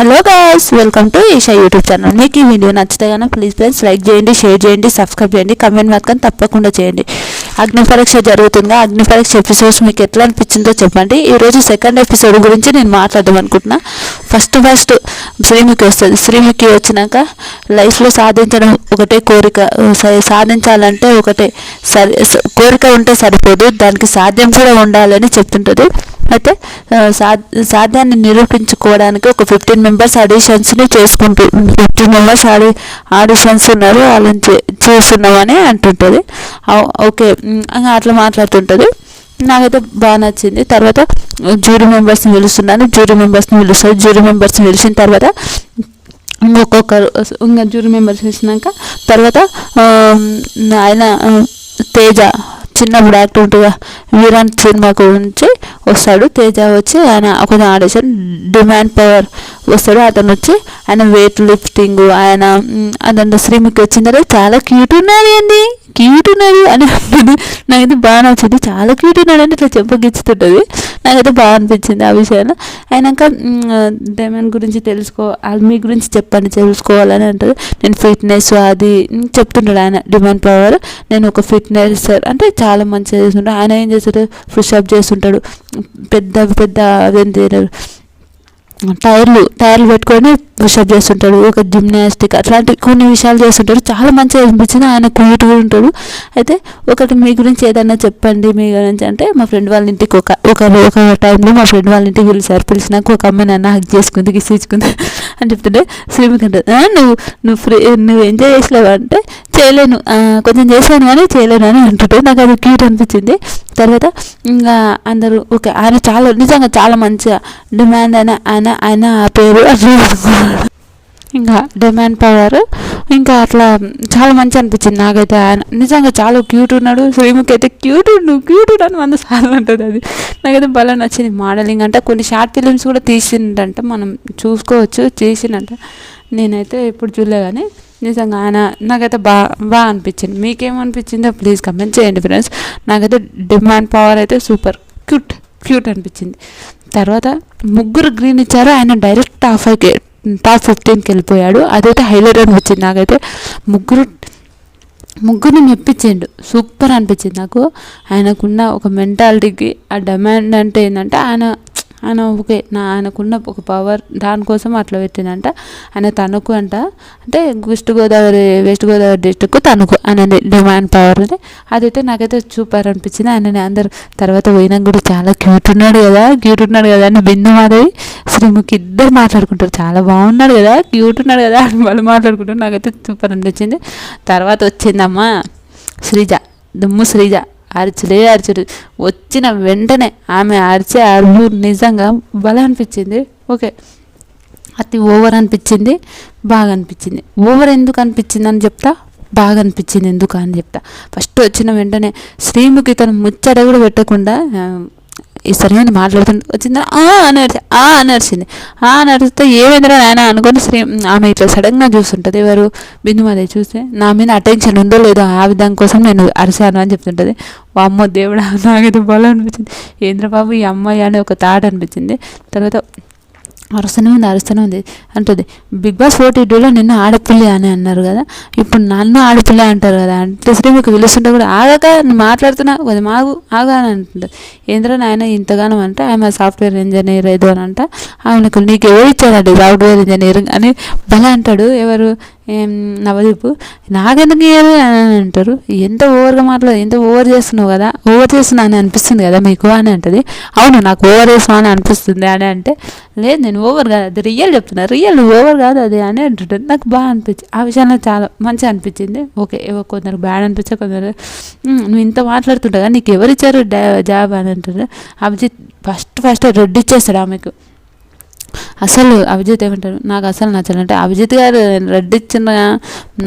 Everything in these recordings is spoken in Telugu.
Hello guys, welcome to Eesha YouTube channel. మీకు ఈ వీడియో నచ్చితే కనుక ప్లీజ్ ఫ్రెండ్స్ లైక్ చేయండి, షేర్ చేయండి, సబ్స్క్రైబ్ చేయండి, కమెంట్ మాత్రం తప్పకుండా చేయండి. అగ్ని పరీక్ష జరుగుతుందా? అగ్ని పరీక్ష ఎపిసోడ్స్ మీకు ఎట్లా అనిపించిందో చెప్పండి. ఈరోజు సెకండ్ ఎపిసోడ్ గురించి నేను మాట్లాడదాం అనుకుంటున్నా. ఫస్ట్ శ్రీముఖి వస్తుంది. శ్రీముఖి వచ్చినాక లైఫ్లో సాధించడం ఒకటే కోరిక, సాధించాలంటే ఒకటే కోరిక ఉంటే సరిపోదు, దానికి సాధ్యం కూడా ఉండాలని చెప్తుంటుంది. అయితే సాధ్యాన్ని నిరూపించుకోవడానికి ఒక 15 మెంబర్స్ ఆడిషన్స్ని 15 మెంబర్స్ ఆడిషన్స్ ఉన్నారు, వాళ్ళని చూస్తున్నామని అంటుంటుంది. ఓకే అట్లా మాట్లాడుతుంటుంది. నాకైతే బాగా నచ్చింది. తర్వాత జ్యూరీ మెంబర్స్ని పిలుస్తున్నాను, జ్యూరీ మెంబర్స్ని పిలిచిన తర్వాత ఇంకా జ్యూరీ మెంబర్స్ పిలిచినాక తర్వాత ఆయన తేజ చిన్నప్పుడు యాక్టర్ ఉంటుందా వీరాన్ సినిమా గురించి వస్తాడు. తేజ వచ్చి ఆయన ఒక ఆడిషన్ డిమాండ్ పవర్ వస్తాడు. అతను వచ్చి ఆయన వెయిట్ లిఫ్టింగ్ ఆయన అదంతా శ్రీముఖి వచ్చిన తర్వాత చాలా క్యూట్ ఉన్నది అని అంటుంది. నాకైతే బాగా నచ్చింది. చాలా క్యూట్ ఉన్నాడు అంటే ఇట్లా చెంపగిచ్చుతుంటుంది. నాకైతే బాగా అనిపించింది ఆ విషయాలు. అయినాక డైమండ్ గురించి మీ గురించి చెప్పండి తెలుసుకోవాలని అంటుంది. నేను ఫిట్నెస్ అది చెప్తుంటాడు ఆయన. డిమాండ్ పవర్ నేను ఒక ఫిట్నెస్ అంటే చాలా మంచిగా చేస్తుంటాడు. ఆయన ఏం చేస్తాడు, పుషప్ చేస్తుంటాడు, పెద్ద అదేంటి టైర్లు పెట్టుకొని పుషప్ చేస్తుంటాడు, ఒక జిమ్నాస్టిక్ అట్లాంటి కొన్ని విషయాలు చేస్తుంటాడు. చాలా మంచిగా అనిపించింది. ఆయన క్యూట్ కూడా ఉంటాడు. అయితే ఒకటి మీ గురించి ఏదన్నా చెప్పండి మీ గురించి అంటే, మా ఫ్రెండ్ వాళ్ళ ఇంటికి ఒక టైంలో మా ఫ్రెండ్ వాళ్ళ ఇంటికి పిలిచినాక ఒక అమ్మాయి నన్ను హక్ చేసుకుంది, కిసిచ్చుకుంది అని చెప్తుంటే శ్రీముఖి అంటే నువ్వు ఎంజాయ్ చేసలేవా అంటే చేయలేను, కొంచెం చేశాను కానీ చేయలేను అని అంటుంటే నాకు అది క్యూట్ అనిపించింది. తర్వాత ఇంకా అందరూ ఓకే ఆయన నిజంగా చాలా మంచిగా డిమాండ్ ఆయన ఆ పేరు ఇంకా డిమాండ్ పవర్ ఇంకా అట్లా చాలా మంచి అనిపించింది నాకైతే. ఆయన నిజంగా చాలా క్యూట్ ఉన్నాడు. శ్రీముఖి అయితే క్యూట్ అని 100 సార్లు అంటుంది. అది నాకైతే బాగా నచ్చింది. మోడలింగ్ అంటే కొన్ని షార్ట్ ఫిలిమ్స్ కూడా తీసిందంట, మనం చూసుకోవచ్చు, చేసిందంట. నేనైతే ఎప్పుడు చూడలే కానీ నిజంగా ఆయన నాకైతే బాగా అనిపించింది. మీకేమనిపించిందో ప్లీజ్ కమెంట్ చేయండి ఫ్రెండ్స్. నాకైతే డిమాండ్ పవర్ అయితే సూపర్ క్యూట్ అనిపించింది. తర్వాత ముగ్గురు గ్రీన్ ఇచ్చారు, ఆయన డైరెక్ట్ టాప్ 15కి వెళ్ళిపోయాడు. అదైతే హైలైట్ అనిపించింది నాకైతే. ముగ్గురిని మెప్పించిండు, సూపర్ అనిపించింది నాకు. ఆయనకున్న ఒక మెంటాలిటీకి ఆ డిమాండ్ అంటే ఏంటంటే ఆయన ఓకే ఆయనకున్న ఒక పవర్ దానికోసం అట్లా పెట్టిందంట. ఆయన తణుకు అంటే వెస్ట్ గోదావరి డిస్ట్రిక్ట్ తణుకు అనేది డిమాండ్ పవర్ అది. అదైతే నాకైతే సూపర్ అనిపించింది. ఆయనని అందరు తర్వాత పోయినాక కూడా చాలా క్యూట్ ఉన్నాడు కదా అని బిందు మాధవి శ్రీముఖి ఇద్దరు మాట్లాడుకుంటారు. చాలా బాగున్నాడు కదా, క్యూట్ ఉన్నాడు కదా అని వాళ్ళు మాట్లాడుకుంటారు. నాకైతే సూపర్ అనిపించింది. తర్వాత వచ్చిందమ్మా శ్రీజ అరుచుడు వచ్చిన వెంటనే ఆమె అరిచే అరుపు నిజంగా భలే అనిపించింది. ఓకే అతి ఓవర్ అనిపించింది, బాగా అనిపించింది. ఓవర్ ఎందుకు అనిపించింది అని చెప్తా, బాగా అనిపించింది ఎందుకు అని చెప్తా. ఫస్ట్ వచ్చిన వెంటనే శ్రీముఖి తను ముచ్చట కూడా పెట్టకుండా ఈ సరైన మాట్లాడుతుంటే వచ్చిందా అని అరిచింది. అరిస్తే ఏమైందిరా నాయన అనుకొని ఆమె ఇట్లా సడన్గా చూస్తుంటుంది. ఎవరు బిందుమాదే చూస్తే నా మీద అటెన్షన్ ఉందో లేదో ఆ విధంగా కోసం నేను అరిశాను అని చెప్తుంటుంది. అమ్మో దేవుడా, నాకైతే బాగా అనిపించింది. ఏంద్రబాబు ఈ అమ్మాయి అనే ఒక థాట్ అనిపించింది. తర్వాత అరుస్తూనే ఉంది అంటుంది. బిగ్ బాస్ 42లో నిన్ను ఆడపిల్లి అని అన్నారు కదా, ఇప్పుడు నన్ను ఆడపిల్లి అంటారు కదా అంటే శ్రీముఖి పిలుస్తుంటే కూడా ఆగాక మాట్లాడుతున్నా కొద్ది ఆగా అని అంటుంది. ఏంద్రా నాయన ఇంతగానం అంటే ఆమె సాఫ్ట్వేర్ ఇంజనీర్ ఏదో అని అంట. ఆమెకు నీకు ఎవరు ఇచ్చారండి సాఫ్ట్వేర్ ఇంజనీరింగ్ అని బలా అంటాడు. ఎవరు నవదీపు నాకెందుకు ఇయ్యాలి అని అంటారు. ఎంత ఓవర్ చేస్తున్నావు కదా, ఓవర్ చేస్తున్నా అని అనిపిస్తుంది కదా మీకు అని అంటుంది. అవును నాకు ఓవర్ చేస్తున్నా అని అనిపిస్తుంది అని అంటే, లేదు నేను ఓవర్ కాదు, అది రియల్ చెప్తున్నా, రియల్ ఓవర్ కాదు అది అని అంటుంటుంది. నాకు బాగా అనిపించింది ఆ విషయంలో, చాలా మంచిగా అనిపించింది. ఓకే కొందరు బ్యాడ్ అనిపించే, కొందరు నువ్వు ఇంత మాట్లాడుతుంటా నీకు ఎవరు ఇచ్చారు జాబ్ అని అంటారు. అభిజిత్ ఫస్ట్ రెడ్ ఇచ్చేస్తాడు ఆమెకు. అసలు అభిజిత్ ఏమంటారు, నాకు అసలు నచ్చాలంటే అభిజిత్ గారు రెడ్ ఇచ్చిన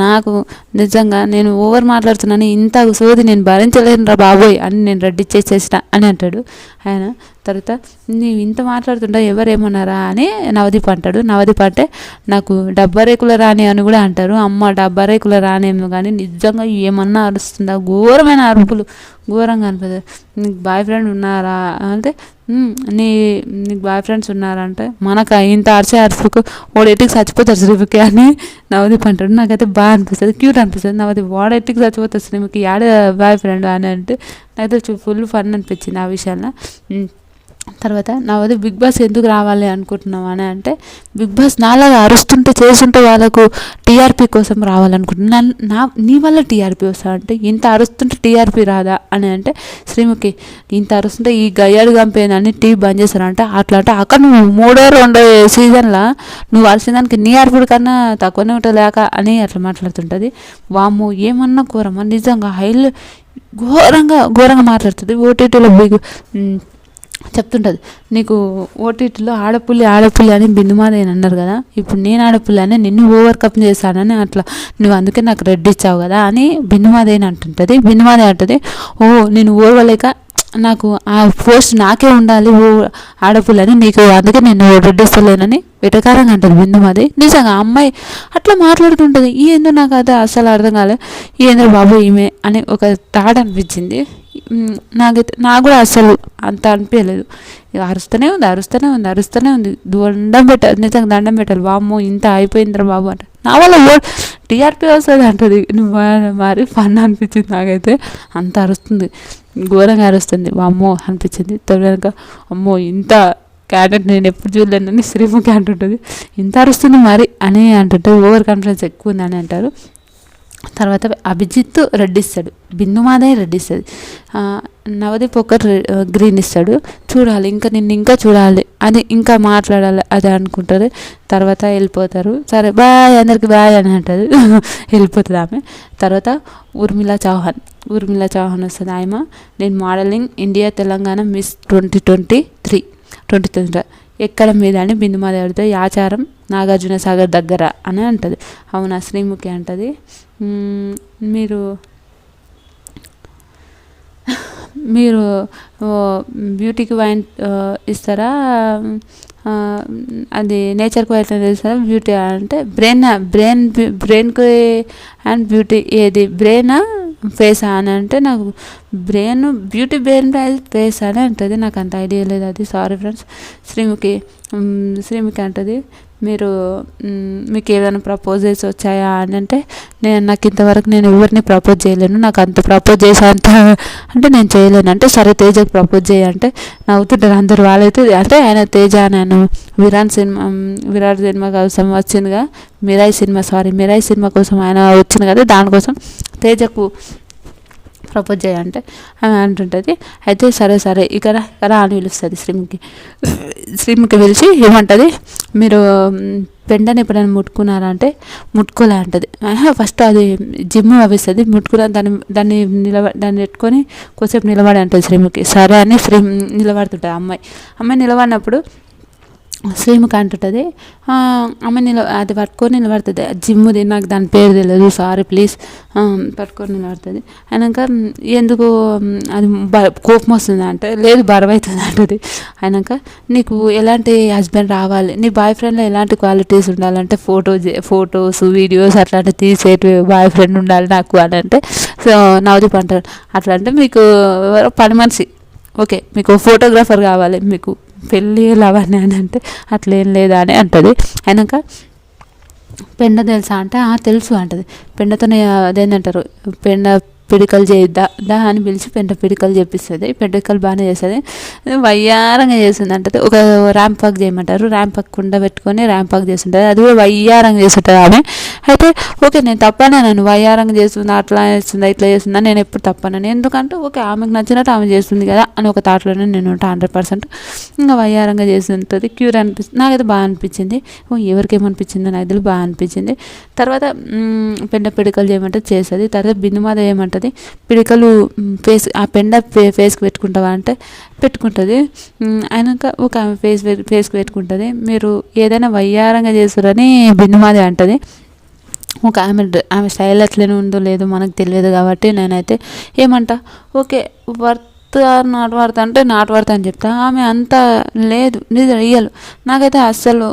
నాకు నిజంగా నేను ఓవర్ మాట్లాడుతున్నాను, ఇంత సోది నేను భరించలేను రా బాబోయ్ అని నేను రెడ్ ఇచ్చేసేసిన అని అంటాడు ఆయన. తర్వాత నీవు ఇంత మాట్లాడుతుంటావు ఎవరేమన్నారా అని నవదీప్ అంటాడు. నవదీప్ అంటే నాకు డబ్బా రేకుల రాణి అని కూడా అంటారు. అమ్మ డబ్బా రేకుల రాణి ఏమో కానీ నిజంగా ఏమన్నా అరుస్తుందా, ఘోరమైన అరుపులు, ఘోరంగా అనిపిస్తుంది. నీకు బాయ్ ఫ్రెండ్ ఉన్నారా అంటే నీకు బాయ్ ఫ్రెండ్స్ ఉన్నారా అంటే మనకు ఇంత అరిచే అరుపుకు వాడెట్టికి చచ్చిపోతారు శ్రీముఖి అని నవదీప్ అంటాడు. నాకైతే బాగా అనిపిస్తుంది, క్యూట్ అనిపిస్తుంది. నవదీప్ వాడెట్టికి చచ్చిపోతారు శ్రీముఖి యాడ బాయ్ ఫ్రెండ్ అని అంటే నాకైతే ఫుల్ ఫన్ అనిపించింది ఆ విషయంలో. తర్వాత నవదీప్ బిగ్ బాస్ ఎందుకు రావాలి అనుకుంటున్నావు అని అంటే బిగ్ బాస్ నాలాగా అరుస్తుంటే చేస్తుంటే వాళ్ళకు టీఆర్పీ కోసం రావాలనుకుంటున్నాను. నీ వల్ల టీఆర్పీ వస్తా అంటే ఇంత అరుస్తుంటే టీఆర్పీ రాదా అని అంటే శ్రీముఖి ఇంత అరుస్తుంటే ఈ గయ్యాడు గంపేనని టీవీ బంద్ చేస్తారంటే అట్లా అంటే అక్కడ నువ్వు 3వ 2వ సీజన్లో నువ్వు అరిసిన దానికి నీ అరుపుడు కన్నా తక్కువనే ఉంటుంది లేక అని అట్లా మాట్లాడుతుంటుంది. వామ్మో ఏమన్నా ఘోరమా నిజంగా ఘోరంగా మాట్లాడుతుంది. ఓటీటీలో బిగ్ చెప్తుంటుంది నీకు ఓటీటీలో ఆడపుల్లి అని బిందుమాదేని అన్నారు కదా, ఇప్పుడు నేను ఆడపుల్లి అని నిన్ను ఓవర్కప్ చేశానని అట్లా నువ్వు అందుకే నాకు రెడ్ ఇచ్చావు కదా అని బిందుమాదేని అంటుంటుంది. బిందుమాదే అంటుంది ఓ నేను ఓర్వలేక నాకు ఆ పోస్ట్ నాకే ఉండాలి ఓ ఆడపుల్లని నీకు అందుకే నేను రెడ్ ఇస్తలేనని వెటకారంగా అంటుంది బిందుమాది. నిజంగా అమ్మాయి అట్లా మాట్లాడుతుంటుంది. ఏందో నాకు అది అసలు అర్థం కాలేదు. ఏందో బాబు ఈమె అని ఒక థాట్ అనిపించింది నాకు కూడా అసలు అంత అనిపించలేదు. అరుస్తూనే ఉంది నిజంగా దండం పెట్టాలి. వామ్మో ఇంత అయిపోయిందిరా బాబు అంటే నా వల్ల టీఆర్పీ వస్తుంది అంటుంది. మరి ఫన్ అనిపించింది నాకైతే. అంత అరుస్తుంది, ఘోరంగా అరుస్తుంది. వామ్మో అనిపించింది. తొలక అమ్మో ఇంత క్యాండిడేట్ నేను ఎప్పుడు చూడలేనని శ్రీముఖి అంటుంటుంది. ఇంత అరుస్తుంది మరి అని అంటుంటుంది. ఓవర్ కాన్ఫిడెన్స్ ఎక్కువ ఉందని అంటారు. తర్వాత అభిజిత్ రెడ్ ఇస్తాడు, బిందుమాదే రెడ్ ఇస్తుంది, నవదీప్ గ్రీన్ ఇస్తాడు. చూడాలి ఇంకా నిన్ను ఇంకా చూడాలి అని ఇంకా మాట్లాడాలి అది అనుకుంటారు. తర్వాత వెళ్ళిపోతారు. సరే బాయ్ అందరికి బాయ్ అని అంటారు. వెళ్ళిపోతుంది ఆమె. తర్వాత ఊర్మిళ చౌహాన్ వస్తుంది. ఆమె నేను మోడలింగ్ ఇండియా తెలంగాణ మిస్ 2023 ఎక్కడ మీద అని బిందుమాదే అడిగితే ఆచారం నాగార్జున సాగర్ దగ్గర అని అంటుంది. అవునా శ్రీముఖి అంటుంది మీరు బ్యూటీకి వైన్ ఇస్తారా, అది నేచర్కి వైన్ ఇస్తారా, బ్యూటీ అంటే బ్రెయిన్కి అండ్ బ్యూటీ ఏది బ్రెయినా ఫేసా అని అంటే నాకు బ్యూటీ బ్రెయిన్ ఫేస్ అని అంటుంది. నాకు అంత ఐడియా లేదు అది, సారీ ఫ్రెండ్స్. శ్రీముఖి అంటుంది మీకు ఏదైనా ప్రపోజల్స్ వచ్చాయా అని అంటే నాకు ఇంతవరకు నేను ఎవరిని ప్రపోజ్ చేయలేను, నాకు అంత ప్రపోజ్ చేసే అంత అంటే నేను చేయలేను అంటే సరే తేజకి ప్రపోజ్ చేయంటే నవ్వుతుంటారు అందరు. వాళ్ళైతే అంటే ఆయన తేజ నేను విరాట్ సినిమా కోసం వచ్చిందిగా మిరాయి సినిమా కోసం ఆయన వచ్చింది కదా, దానికోసం తేజకు ప్రపోజ్ చేయంటే ఆమె అంటుంటుంది. అయితే సరే ఇక్కడ అని పిలుస్తుంది శ్రీముఖి పిలిచి ఏమంటుంది మీరు పెండని ఎప్పుడైనా ముట్టుకున్నారా అంటే ముట్టుకోలే అంటుంది. ఫస్ట్ అది జిమ్ అవిస్తుంది ముట్టుకున్న దాన్ని పెట్టుకొని కొద్దిసేపు నిలబడి అంటుంది శ్రీముఖి. సరే అని నిలబడుతుంటుంది అమ్మాయి నిలబడినప్పుడు శ్రీముఖి అంటుంటుంది ఆమె అది పట్టుకొని నిలబడుతుంది. జిమ్ది నాకు దాని పేరు తెలియదు సారీ ప్లీజ్ పట్టుకొని నిలబడుతుంది. అయినాక ఎందుకు అది కోపం వస్తుంది అంటే లేదు బరువు అవుతుంది అంటుంది. అయినాక నీకు ఎలాంటి హస్బెండ్ రావాలి, నీ బాయ్ ఫ్రెండ్లో ఎలాంటి క్వాలిటీస్ ఉండాలంటే ఫొటోస్ వీడియోస్ అట్లాంటివి తీసేటి బాయ్ ఫ్రెండ్ ఉండాలి నాకు అని అంటే నవదీప్ అంటారు. అట్లా అంటే మీకు పని మనిషి ఓకే మీకు ఫోటోగ్రాఫర్ కావాలి, మీకు పెళ్ళి లవని అని అంటే అట్లేం లేదా అని అంటుంది. అయినాక పెండ తెలుసా అంటే తెలుసు అంటుంది. పెండతోనే అదేంటంటారు పెండ పిడికలు చేయిద్దా అని పిలిచి పిడికలు చేపిస్తుంది. పిడికలు బాగానే చేస్తుంది, వయ్యారంగా చేస్తుంది అంటది. ఒక ర్యాంప్ వాక్ చేయమంటారు, ర్యాంప్ వాక్ కుండ పెట్టుకొని ర్యాంప్ వాక్ చేస్తుంటుంది. అది కూడా వయ్యారంగా చేస్తుంటుంది ఆమె. అయితే ఓకే నేను తప్పనే నన్ను వయ్యారంగా చేస్తుందా అట్లా చేస్తుందా ఇట్లా చేస్తుందా నేను ఎప్పుడు తప్పనని, ఎందుకంటే ఓకే ఆమెకు నచ్చినట్టు ఆమె చేస్తుంది కదా అని ఒక థాట్లోనే నేను ఉంటా 100%. ఇంకా వయ్యారంగా చేస్తుంటుంది, క్యూర్ అనిపిస్తుంది. నాకైతే బాగా అనిపించింది. ఎవరికి ఏమనిపించిందో నాకు తెలియదు, బాగా అనిపించింది. తర్వాత పిడికలు చేయమంటే చేస్తుంది. తర్వాత బిందుమాద ఏమంటుంది పిడికలు ఫేస్ ఆ పెండ ఫేస్కి పెట్టుకుంటావా అంటే పెట్టుకుంటుంది. అయినాక ఒక ఆమె ఫేస్కి పెట్టుకుంటుంది. మీరు ఏదైనా వయ్యారంగా చేస్తారని బిందుమాది అంటుంది. ఒక ఆమె స్టైల్ అట్లనే ఉందో లేదో మనకు తెలియదు కాబట్టి నేనైతే ఏమంటా ఓకే నాటు వాడతా అని చెప్తా, ఆమె అంత లేదు నిజం రియల్. నాకైతే అస్సలు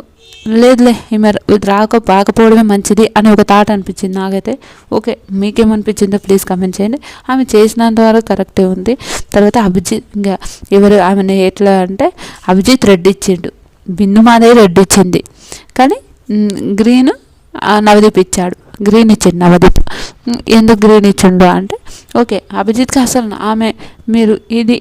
లేదులే ఈమె రాకపోవడమే మంచిది అని ఒక థాట్ అనిపించింది నాకైతే. ఓకే, మీకేమనిపించిందో ప్లీజ్ కమెంట్ చేయండి. ఆమె చేసినంత వరకు కరెక్టే ఉంది. తర్వాత అభిజిత్ ఇంకా ఎవరు ఆమెను ఎట్లా అంటే, అభిజిత్ రెడ్ ఇచ్చిండు, బిందు మాధవి రెడ్ ఇచ్చింది, కానీ గ్రీన్ నవదీప్ ఇచ్చాడు. గ్రీన్ ఇచ్చిండు నవదీప్. ఎందుకు గ్రీన్ ఇచ్చిండు అంటే, ఓకే అభిజిత్కి అసలు ఆమె మీరు ఇది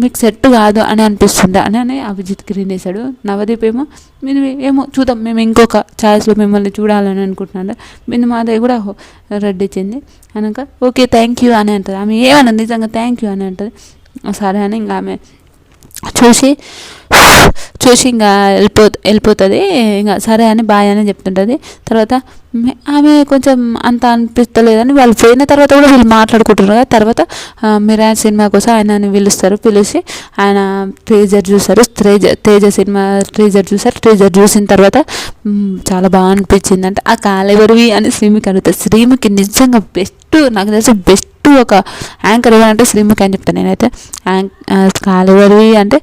మీకు సెట్ కాదు అని అనిపిస్తుంది అని అభిజిత్ గ్రీన్ వేశాడు. నవదీప్ ఏమో మీరు ఏమో చూద్దాం, మేము ఇంకొక ఛాయిస్లో మిమ్మల్ని చూడాలని అనుకుంటున్నాను. బిందు మాధవి కూడా రెడ్ ఇచ్చింది. అనక ఓకే థ్యాంక్ యూ అని అంటుంది. ఆమె ఏమన్నది నిజంగా థ్యాంక్ యూ అని అంటుంది. సరే అని ఇంకా ఆమె చూసి ఇంకా వెళ్ళిపోతుంది. ఇంకా సరే అని బాయ్ అని చెప్తుంటుంది. తర్వాత ఆమె కొంచెం అంత అనిపిస్తలేదని వాళ్ళు పోయిన తర్వాత కూడా వీళ్ళు మాట్లాడుకుంటారు కదా. తర్వాత మిరాజ్ సినిమా కోసం ఆయనని పిలుస్తారు. పిలిచి ఆయన ట్రీజర్ చూస్తారు. తేజ సినిమా ట్రీజర్ చూసిన తర్వాత చాలా బాగా అనిపించింది అంటే, ఆ కాలెవరివి అని శ్రీముఖి అడుగుతుంది. శ్రీముఖి నిజంగా బెస్ట్, నాకు తెలిసి బెస్ట్ ఒక యాంకర్ ఎవరంటే శ్రీముఖి అని చెప్తాను నేనైతే. కాలెవరివి అంటే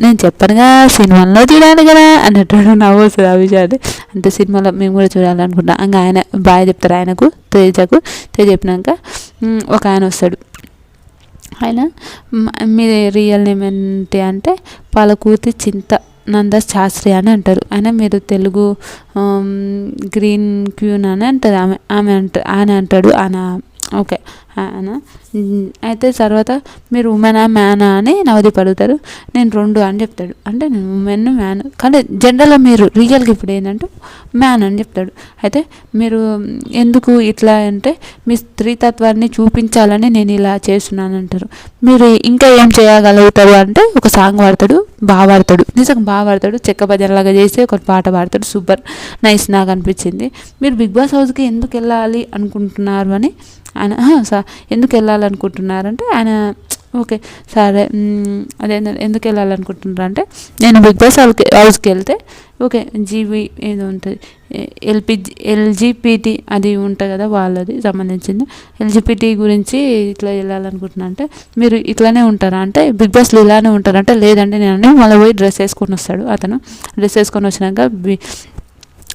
నేను చెప్పనుగా సినిమాల్లో చూడాలి కదా అన్నట్టు నవ్వు వస్తుంది ఆ విషయాన్ని. అంటే సినిమాలో మేము కూడా చూడాలనుకుంటాం. ఇంకా ఆయన బాగా చెప్తారు ఆయనకు, తేజ చెప్పినాక ఒక ఆయన వస్తాడు. ఆయన మీ రియల్ నేమ్ ఏంటి అంటే పాలకుర్తి చింతానంద శాస్త్రి అని అంటారు. ఆయన మీరు తెలుగు గ్రీన్ క్వీన్ అని అంటారు. ఆయన అంటాడు. ఓకే అయితే తర్వాత మీరు ఉమెనా మ్యానా అని నవదీప్ అడుగుతారు. నేను 2 అని చెప్తాడు. అంటే నేను ఉమెన్ మ్యాన్, కానీ జనరల్గా మీరు రియల్గా ఇప్పుడు ఏంటంటే మ్యాన్ అని చెప్తాడు. అయితే మీరు ఎందుకు ఇట్లా అంటే మీ స్త్రీతత్వాన్ని చూపించాలని నేను ఇలా చేస్తున్నాను అంటారు. మీరు ఇంకా ఏం చేయగలుగుతారు అంటే ఒక సాంగ్ పాడతాడు, బాగా పాడతాడు, నిజంగా బాగా పాడతాడు. చెక్క భజనలాగా చేసి ఒక పాట పాడతాడు. సూపర్ నైస్ నాకు అనిపించింది. మీరు బిగ్ బాస్ హౌస్కి ఎందుకు వెళ్ళాలి అనుకుంటున్నారు అని ఆయన ఎందుకు వెళ్ళాలనుకుంటున్నారంటే ఆయన ఓకే సరే అదే ఎందుకు వెళ్ళాలనుకుంటున్నారు అంటే, నేను బిగ్ బాస్ హౌస్కి వెళ్తే ఓకే జీవి ఏదో ఉంటుంది ఎల్జిపిటి అది ఉంటుంది కదా, వాళ్ళది సంబంధించింది ఎల్జిపిటి గురించి ఇట్లా వెళ్ళాలనుకుంటున్నా అంటే, మీరు ఇట్లానే ఉంటారా అంటే బిగ్ బాస్లో ఇలానే ఉంటారంటే, లేదంటే నేను మళ్ళీ పోయి డ్రెస్ వేసుకొని వస్తాడు. అతను డ్రెస్ వేసుకొని వచ్చినాక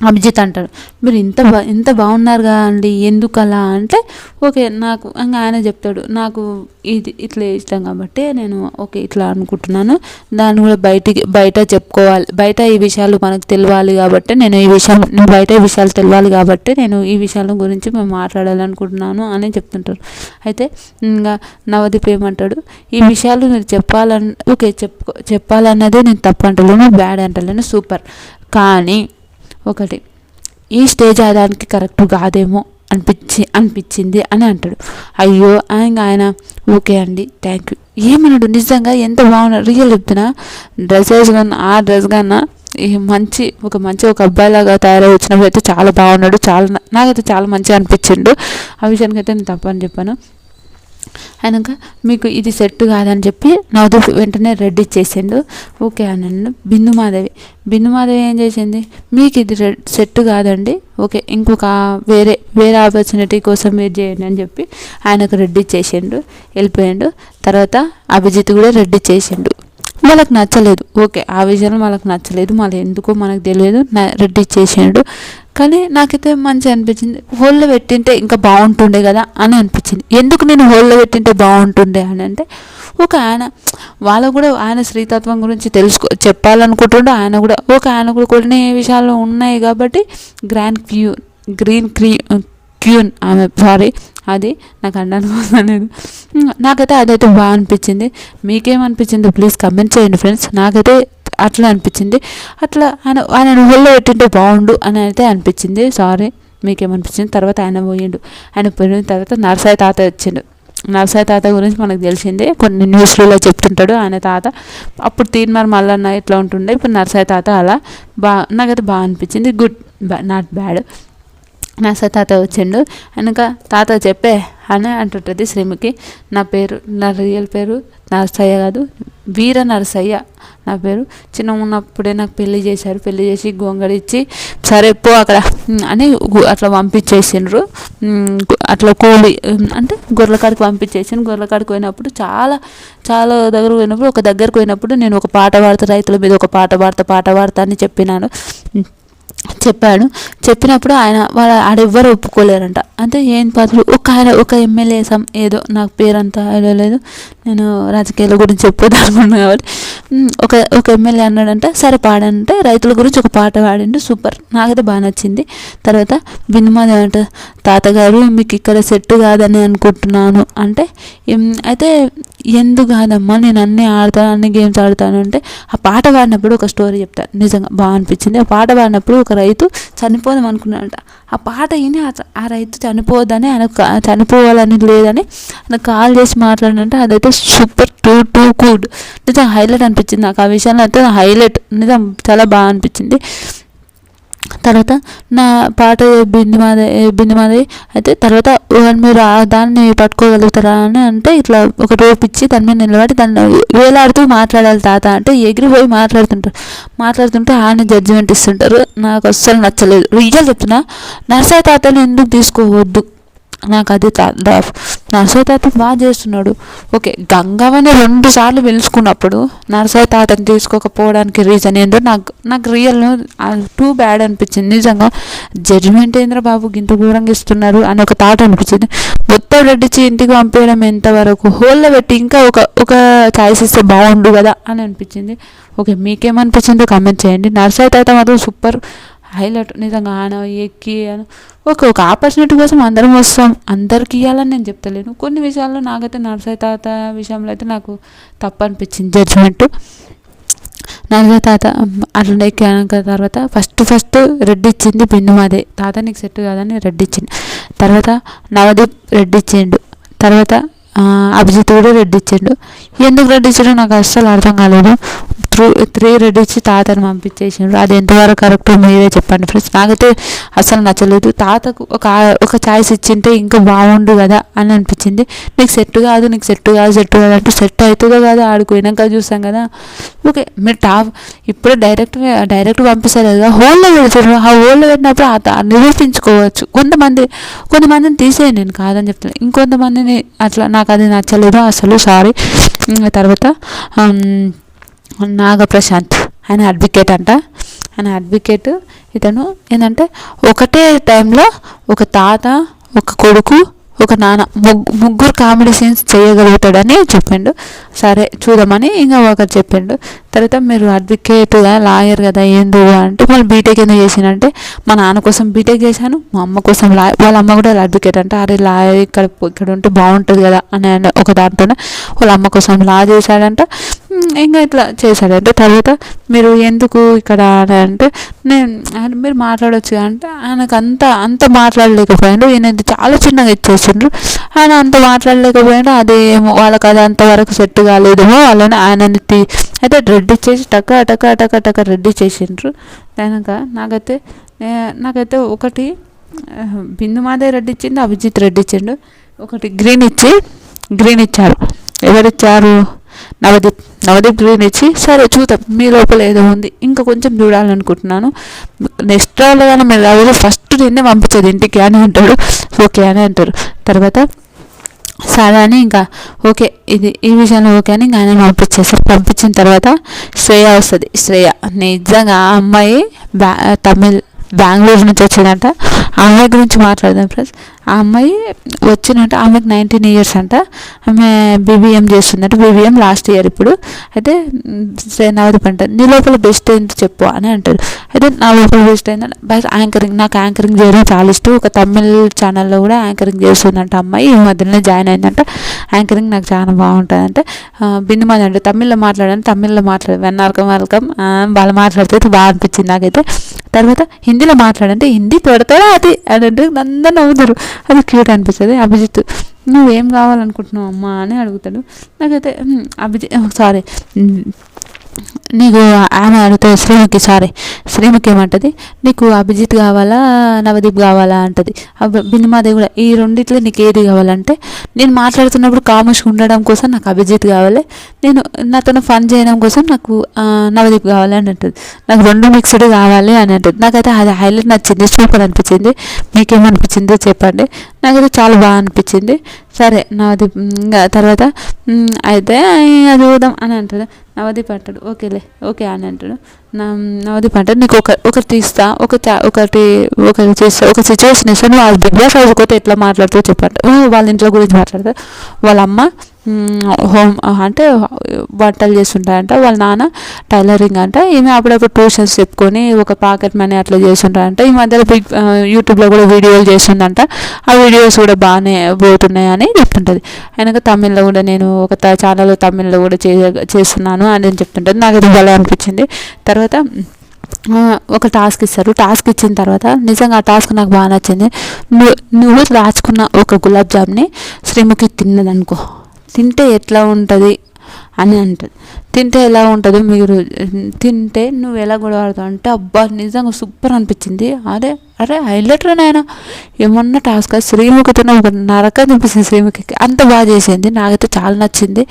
అభిజిత్ అంటాడు, మీరు ఇంత బాగున్నారుగా అండి ఎందుకు అలా అంటే, ఓకే నాకు ఇంకా ఆయన చెప్తాడు, నాకు ఇది ఇట్లా ఇష్టం కాబట్టి నేను ఓకే ఇట్లా అనుకుంటున్నాను, దాన్ని కూడా బయట చెప్పుకోవాలి, బయట ఈ విషయాలు మనకు తెలియాలి కాబట్టి నేను బయట ఈ విషయాలు తెలియాలి కాబట్టి నేను ఈ విషయాల గురించి మేము మాట్లాడాలనుకుంటున్నాను అని చెప్తుంటారు. అయితే ఇంకా నవదీప్ ఏమంటాడు, ఈ విషయాలు మీరు ఓకే చెప్పాలన్నదే నేను తప్పు అంటలేను, బ్యాడ్ అంటలేను, సూపర్, కానీ ఒకటి ఈ స్టేజ్ ఆడడానికి కరెక్ట్ కాదేమో అనిపించింది అని అంటాడు. అయ్యో ఆయన ఓకే అండి థ్యాంక్ యూ ఏమన్నాడు. నిజంగా ఎంత బాగున్నాడు, రియల్ చెప్తున్నా. డ్రెస్సెస్ కన్నా ఆ డ్రెస్ కన్నా ఒక అబ్బాయిలాగా తయారై వచ్చినప్పుడు అయితే చాలా బాగున్నాడు. నాకైతే చాలా మంచిగా అనిపించిండు. ఆ విషయానికి అయితే నేను తప్పని చెప్పాను. అయినాక మీకు ఇది సెట్ కాదని చెప్పి నవదీప్ వెంటనే రెడ్ ఇచ్చేసిండు. ఓకే అన్నాను. బిందు మాధవి ఏం చేసింది, మీకు ఇది సెట్ కాదండి, ఓకే ఇంకొక వేరే ఆపర్చునిటీ కోసం మీరు చేయండి అని చెప్పి ఆయనకు రెడ్ ఇచ్చేసిండు, వెళ్ళిపోయాడు. తర్వాత అభిజిత్ కూడా రెడ్ ఇచ్చేసిండు. వాళ్ళకి నచ్చలేదు, ఓకే ఆ విషయంలో వాళ్ళకి నచ్చలేదు, మళ్ళీ ఎందుకో మనకు తెలియదు, రెడ్ ఇచ్చేసిండు. కానీ నాకైతే మంచిగా అనిపించింది. హోల్లో పెట్టింటే ఇంకా బాగుంటుండే కదా అని అనిపించింది. ఎందుకు నేను హోల్లో పెట్టింటే బాగుంటుండే అని అంటే, వాళ్ళకు కూడా ఆయన స్త్రీతత్వం గురించి చెప్పాలనుకుంటుండే. ఆయన కూడా కొన్ని విషయాలు ఉన్నాయి కాబట్టి గ్రీన్ క్యూన్ ఆమె అది నాకు అనేది నాకైతే అదైతే బాగా అనిపించింది. మీకేమనిపించిందో ప్లీజ్ కమెంట్ చేయండి ఫ్రెండ్స్. నాకైతే అట్లా అనిపించింది. అట్లా ఆయన హోల్లో పెట్టింటే బాగుండు అని అయితే అనిపించింది. సారీ మీకేమనిపించింది. తర్వాత ఆయన పోయిన తర్వాత నరసాయి తాత వచ్చిండు. నరసాయి తాత గురించి మనకు తెలిసిందే, కొన్ని న్యూస్లలో చెప్తుంటాడు ఆయన తాత. అప్పుడు తీన్మార్ మల్లన్న ఇట్లా ఉంటుండే, ఇప్పుడు నరసాయి తాత అలా నాకైతే బాగా అనిపించింది. Good, not bad. నర్సయ్య తాత వచ్చిండు. వెనక తాత చెప్పే అని అంటుంటుంది శ్రీముఖి. నా రియల్ పేరు నరసయ్య కాదు, వీర నరసయ్య నా పేరు. చిన్నగా ఉన్నప్పుడే నాకు పెళ్లి చేశారు. పెళ్లి చేసి గొంగడిచ్చి సరే పో అక్కడ అని అట్లా పంపించేసిండ్రు. అట్లా కూలి అంటే గొర్రెకాడికి పంపించేసిండు. గొర్రెకాడికి పోయినప్పుడు చాలా దగ్గర పోయినప్పుడు ఒక దగ్గరకు పోయినప్పుడు నేను ఒక పాట పాడతా, రైతుల మీద ఒక పాట పాడతా అని చెప్పాడు. చెప్పినప్పుడు ఆడెవ్వరు ఒప్పుకోలేరంట. అంటే ఏం పాత్రలు ఒక ఎమ్మెల్యే ఏదో నాకు పేరంతా ఐడియా లేదు, నేను రాజకీయాల గురించి చెప్పొద్దనుకున్నాను కాబట్టి ఒక ఎమ్మెల్యే అన్నాడంట సరే పాడంటే రైతుల గురించి ఒక పాట పాడిండు. సూపర్, నాకైతే బాగా నచ్చింది. తర్వాత బిందుమాది అంట తాతగారు మీకు ఇక్కడ సెట్ కాదని అనుకుంటున్నాను అంటే అయితే ఎందుకు కాదమ్మా నేను అన్ని గేమ్స్ ఆడతాను అంటే ఆ పాట పాడినప్పుడు ఒక స్టోరీ చెప్తాను, నిజంగా బాగా అనిపించింది. ఆ పాట పాడినప్పుడు ఒక రైతు చనిపోదాం అనుకున్నాడంట. ఆ పాట విని ఆ రైతు చనిపోదని చనిపోవాలని లేదని ఆయన కాల్ చేసి మాట్లాడినంటే అదైతే సూపర్ టూ గుడ్, నిజంగా హైలైట్ అనిపించింది నాకు. ఆ విషయంలో అయితే హైలైట్ నిజం చాలా బాగా అనిపించింది. తర్వాత నా పాట బిందుమాది అయితే తర్వాత మీరు దాన్ని పట్టుకోగలుగుతారా అని అంటే ఇట్లా ఒక రోప్ ఇచ్చి దాని మీద నిలబడి దాన్ని వేలాడుతూ మాట్లాడాలి తాత అంటే ఎగిరిపోయి మాట్లాడుతుంటే ఆయన జడ్జిమెంట్ ఇస్తుంటారు. నాకు అస్సలు నచ్చలేదు. రియల్ చెప్తున్నా, నరసయ్య తాతని ఎందుకు తీసుకోవద్దు, నాకు అది నరసయ్య తాత బాగా చేస్తున్నాడు. ఓకే, గంగవ్వని 2 సార్లు పిలుచుకున్నప్పుడు నరసయ్య తాతని తీసుకోకపోవడానికి రీజన్ ఏందో నాకు రియల్ టూ బ్యాడ్ అనిపించింది. నిజంగా జడ్జిమెంట్ ఏంద్ర బాబు ఇంత ఘోరంగా ఇస్తున్నారు అని ఒక థాట్ అనిపించింది. మొత్తం రెడ్డిచ్చి ఇంటికి పంపించడం ఎంతవరకు, హోల్లో పెట్టి ఇంకా ఒక ఛాయిస్ ఇస్తే బాగుండు కదా అని అనిపించింది. ఓకే, మీకేమనిపించిందో కామెంట్ చేయండి. నరసయ్య తాత మాత్రం సూపర్ హైలైట్, నిజంగా ఆయన ఎక్కి ఒక ఆపర్చునిటీ కోసం అందరం వస్తాం, అందరికి ఇవ్వాలని నేను చెప్తలేను. కొన్ని విషయాల్లో నాకైతే నరసయ్య తాత విషయంలో అయితే నాకు తప్పు అనిపించింది జడ్జిమెంట్. నరసయ్య తాత అట్లా ఎక్కాక తర్వాత ఫస్ట్ రెడ్డి ఇచ్చింది బిందుమాదే, తాత నీకు సెట్ కాదని రెడ్డి ఇచ్చింది. తర్వాత నవదీప్ రెడ్డి ఇచ్చిండు. తర్వాత అభిజిత్ కూడా రెడ్డి ఇచ్చిండు. ఎందుకు రెడ్డి ఇచ్చాడో నాకు అస్సలు అర్థం కాలేదు. 3 రెడ్డి ఇచ్చి తాతను పంపించేసిండ్రు. అది ఎంతవరకు కరెక్ట్ మీరే చెప్పండి ఫ్రెండ్స్. నాకైతే అస్సలు నచ్చలేదు. తాతకు ఒక ఛాయిస్ ఇచ్చింటే ఇంకా బాగుండు కదా అని అనిపించింది. నీకు సెట్ కాదు అంటే సెట్ అవుతుందో కదా ఆడుకోయినాక చూసాం కదా. ఓకే, మీరు ఇప్పుడు డైరెక్ట్ పంపిస్తారు కదా, హోల్లో పెడతారు. ఆ హోల్లో పెట్టినప్పుడు నిరూపించుకోవచ్చు. కొంతమందిని తీసేయండి, నేను కాదని చెప్తాను. ఇంకొంతమందిని అట్లా నాకు అది నచ్చలేదు అసలు, సారీ. తర్వాత నాగప్రశాంత్ ఆయన అడ్వకేట్ అంట. ఆయన అడ్వకేట్ ఇతను ఏంటంటే ఒకటే టైంలో ఒక తాత, ఒక కొడుకు, ఒక నాన్న ముగ్గురు కామెడీ సీన్స్ చేయగలుగుతాడని చెప్పిండు. సరే చూద్దామని ఇంకా ఒకరు చెప్పిండు. తర్వాత మీరు అడ్వకేట్గా లాయర్ కదా ఏందో అంటే మళ్ళీ బీటెక్ ఎందుకు చేసినంటే మా నాన్న కోసం బీటెక్ చేశాను, మా అమ్మ కోసం వాళ్ళ అమ్మ కూడా అడ్వకేట్ అంటే అరే లాయర్ ఇక్కడ ఉంటే బాగుంటుంది కదా అని ఒక దాంట్లోనే వాళ్ళ అమ్మ కోసం లా చేశాడంట. ఇంకా ఇట్లా చేశాడంటే తర్వాత మీరు ఎందుకు ఇక్కడ అంటే మీరు మాట్లాడవచ్చు అంటే ఆయనకు అంత మాట్లాడలేకపోయాడు. ఈయన చాలా చిన్నగా ఇచ్చేసిండ్రు. ఆయన అంత మాట్లాడలేకపోయాడు. అదేమో వాళ్ళకి అది అంతవరకు సెట్ కాలేదేమో వాళ్ళని ఆయనని అయితే రెడ్డి ఇచ్చేసి టక రెడ్డి చేసిండ్రు. నాకైతే ఒకటి బిందుమాదే రెడ్డి ఇచ్చింది, అభిజిత్ రెడ్డి ఇచ్చిండు. ఒకటి గ్రీన్ ఇచ్చారు. ఎవరిచ్చారు? నవదీప్ గ్రీన్ ఇచ్చి సరే చూద్దాం మీ లోపల ఏదో ఉంది ఇంకా కొంచెం చూడాలనుకుంటున్నాను, నెక్స్ట్ రావాలి కానీ మీరు రావాలి, ఫస్ట్ నిన్నే పంపించేది ఇంటికి అని అంటాడు. ఓకే అని అంటారు. తర్వాత సరే అని ఇంకా ఓకే ఈ విషయంలో ఓకే అని ఇంకా ఆయన పంపించిన తర్వాత శ్రేయ వస్తుంది. శ్రేయ నిజంగా ఆ అమ్మాయి బెంగళూరు నుంచి వచ్చిందంట. ఆ అమ్మాయి గురించి మాట్లాడదాం ఫ్రెండ్స్. ఆ అమ్మాయి వచ్చినట్టు ఆమెకు 19 years అంట. ఆమె బీబీఎం చేస్తుందంట. బీబీఎం లాస్ట్ ఇయర్ ఇప్పుడు. అయితే నవదీప్ అంటారు నీ లోపల బెస్ట్ ఏంటి చెప్పు అని అంటారు. అయితే నా లోపల బెస్ట్ ఏంటంటే నాకు యాంకరింగ్ చేయడం చాలా ఇష్టం. ఒక తమిళ్ ఛానల్లో కూడా యాంకరింగ్ చేస్తుందంట అమ్మాయి. ఈ మధ్యలోనే జాయిన్ అయిందంట. యాంకరింగ్ నాకు చాలా బాగుంటుంది అంటే బిందుమాది అంటే తమిళ్లో వెల్కమ్ వాళ్ళు మాట్లాడితే బాగా అనిపించింది నాకైతే. తర్వాత హిందీలో మాట్లాడంటే హిందీ పెడతారా అది అని అంటే అందరూ నవ్వుతారు. అది క్యూట్ అనిపిస్తుంది. అభిజిత్ నువ్వేం కావాలనుకుంటున్నావు అమ్మా అని అడుగుతాడు. నాకైతే నీకు ఆమె అడుగుతుంది శ్రీముఖి ఏమంటుంది, నీకు అభిజిత్ కావాలా నవదీప్ కావాలా అంటది. బిందుమాదేవి కూడా ఈ రెండిట్లో నీకు ఏది కావాలంటే, నేను మాట్లాడుతున్నప్పుడు కాముష్ ఉండడం కోసం నాకు అభిజిత్ కావాలి, నేను నాతో ఫన్ చేయడం కోసం నాకు నవదీప్ కావాలి అని అంటుంది. నాకు రెండు మిక్స్డ్ కావాలి అని అంటుంది. నాకైతే అది హైలైట్ నచ్చింది, సూపర్ అనిపించింది. మీకేమనిపించిందో చెప్పండి. నాకైతే చాలా బాగా అనిపించింది. సరే నవదీప్ ఇంకా తర్వాత అయితే అది చూద్దాం అని అంటాడు. నవదీప్ అంటాడు ఓకేలే ఓకే అని అంటాడు. నవదీప్ అంటాడు నీకు ఒకటి తీస్తా, ఒకటి చేస్తా, ఒక సిచ్యువేషన్ ఇస్తాను, నువ్వు అది బిగ్ బాస్ హౌస్ కొత్త ఎట్లా మాట్లాడుతూ చెప్పంట. వాళ్ళ ఇంట్లో గురించి మాట్లాడతారు. వాళ్ళ అమ్మ హోమ్ అంటే వంటలు చేస్తుంటాయంట, వాళ్ళ నాన్న టైలరింగ్ అంట, ఈమె అప్పుడప్పుడు ట్యూషన్స్ చెప్పుకొని ఒక పాకెట్ మనీ అట్లా చేస్తుంటారంట. ఈ మధ్యలో యూట్యూబ్లో కూడా వీడియోలు చేస్తుందంట, ఆ వీడియోస్ కూడా బాగానే పోతున్నాయి అని చెప్తుంటుంది. ఆయనకు తమిళ్లో కూడా నేను ఒక ఛానల్లో తమిళ్లో కూడా చేస్తున్నాను అని చెప్తుంటుంది. నాకు ఇది భలే అనిపించింది. తర్వాత ఒక టాస్క్ ఇస్తారు. టాస్క్ ఇచ్చిన తర్వాత నిజంగా ఆ టాస్క్ నాకు బాగా నచ్చింది. నువ్వు రాచుకున్న ఒక గులాబ్ జామ్ని శ్రీముఖి తిన్నదనుకో, తింటే ఎట్లా ఉంటుంది అని అంటుంది. తింటే ఎలా ఉంటుందో మీరు తింటే నువ్వు ఎలా గొడవడతావు అంటే, అబ్బా నిజంగా సూపర్ అనిపించింది. అరే హైలైట్ నాయన ఏమన్నా టాస్క్. శ్రీముఖితో ఒక నరకం అనిపిస్తుంది. శ్రీముఖికి అంత బాగా చేసింది. నాకైతే చాలా నచ్చింది.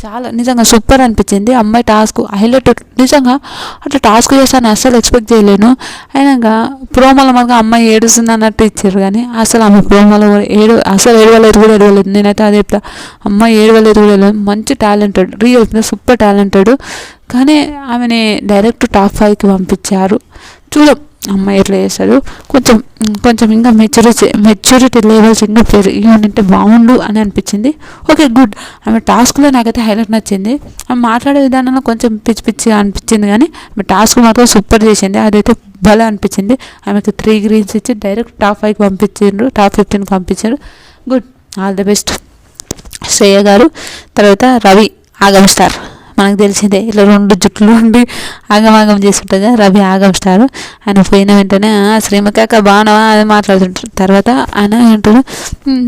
చాలా నిజంగా సూపర్ అనిపించింది. అమ్మాయి టాస్క్ హైలైట్. నిజంగా అట్లా టాస్క్ చేస్తాను అస్సలు ఎక్స్పెక్ట్ చేయలేను. అయినాక ప్రోమోలో మనకు అమ్మాయి ఏడుస్తుంది అన్నట్టు ఇచ్చారు, కానీ అసలు ఆమె ప్రోమోలో అసలు ఏడవలేదు కూడా ఏడవలేదు. నేనైతే అదే చెప్తా, అమ్మాయి ఏడవలేదు కూడా ఏడవలేదు. మంచి టాలెంటెడ్, రియల్ సూపర్ టాలెంటెడ్. కానీ ఆమెని డైరెక్ట్ టాప్ 5కి పంపించారు. చూడం అమ్మాయి ఎట్లా చేస్తాడు. కొంచెం ఇంకా మెచ్యూరిటీ లెవెల్స్ ఇంకా పెరిగి బాగుండు అని అనిపించింది. Okay good. ఆమె టాస్క్లో నాకైతే హైలైట్ నచ్చింది. ఆమె మాట్లాడే విధానంలో కొంచెం పిచ్చిగా అనిపించింది, కానీ ఆమె టాస్క్ మాత్రం సూపర్ చేసింది. అదైతే భలే అనిపించింది. ఆమెకు 3 గ్రీన్స్ ఇచ్చి డైరెక్ట్ టాప్ 5కి పంపించారు, టాప్ 15కి పంపించారు. Good, all the best Shreya గారు. తర్వాత రవి ఆగమ్ స్టార్, మనకు తెలిసిందే ఇట్లా 2 జుట్లు ఉండి ఆగమాగం చేస్తుంటుంది కదా రవి ఆగమ్ స్టార్. ఆయన పోయిన వెంటనే శ్రీముఖి అక్క బాగున్నావా అని మాట్లాడుతుంటారు. తర్వాత ఆయన అంటాడు,